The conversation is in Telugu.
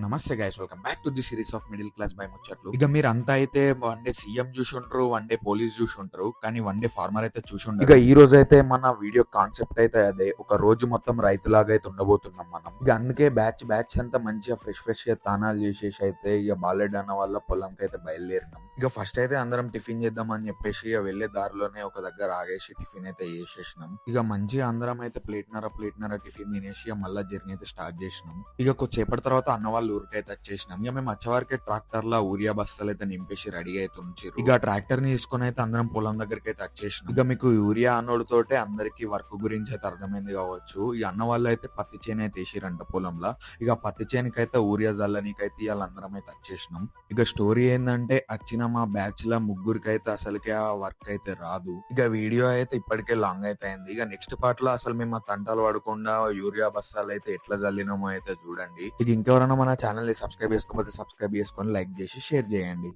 నమస్తే guys, welcome back to the series of middle class by ముచ్చట్లు. ఇక మీరు అంతా అయితే వన్ డే సీఎం చూసుంటారు, వన్ డే పోలీస్ చూసుంటారు, కానీ వన్ డే ఫార్మర్ అయితే చూసుంటారు. ఇక ఈ రోజు అయితే మన వీడియో కాన్సెప్ట్ అయితే అదే, ఒక రోజు మొత్తం రైతులాగా అయితే ఉండబోతున్నాం మనం. ఇక అందుకే బ్యాచ్ అంతా మంచిగా ఫ్రెష్ గా తానాలు చేసేసి అయితే ఇక బాలెడ్ అన్న వాళ్ళ పొలంకి అయితే బయలుదేరినాం. ఇక ఫస్ట్ అయితే అందరం టిఫిన్ చేద్దాం అని చెప్పేసి ఇక వెళ్లే దారిలోనే ఒక దగ్గర ఆగేసి టిఫిన్ అయితే చేసేసినాం. ఇక మంచిగా అందరం అయితే ప్లేట్నర టిఫిన్ తినేసి ఇక మళ్ళీ జర్నీ అయితే స్టార్ట్ చేసినాం. ఇక కొద్దిసేపటి తర్వాత అన్న వాళ్ళు ఊరికైతే వచ్చేసినాం. ఇక మేము వచ్చేవారికి ట్రాక్టర్ లా యూరియా బస్తాలు అయితే నింపేసి రెడీ అయితే ఉంచారు. ఇక ట్రాక్టర్ ని తీసుకుని అయితే అందరం పొలం దగ్గరికి అయితే వచ్చేసినాం. ఇక మీకు యూరియా అన్నోడుతోటే అందరికి వర్క్ గురించి అయితే అర్థమైంది కావచ్చు. ఈ అన్న వాళ్ళు అయితే పత్తి చేను అయితే వేసిరంట పొలంలో. ఇక పత్తి చేనుకి అయితే యూరియా జల్లనీకైతే వాళ్ళందరం అయితే వచ్చేసినాం. ఇక స్టోరీ ఏంటంటే వచ్చిన మా బ్యాచ్ ల ముగ్గురికి అయితే అసలుకే ఆ వర్క్ అయితే రాదు. ఇక వీడియో అయితే ఇప్పటికే లాంగ్ అయితే అయింది. ఇక నెక్స్ట్ పార్ట్ లో అసలు మేము ఆ తంటాలు పడకుండా యూరియా బస్తాలు అయితే ఎట్లా జల్లినామో అయితే చూడండి. ఇక ఇంకెవరైనా మన ఛానల్ ని సబ్స్క్రైబ్ చేసుకోకపోతే సబ్స్క్రైబ్ చేసుకొని లైక్ చేసి షేర్ చేయండి.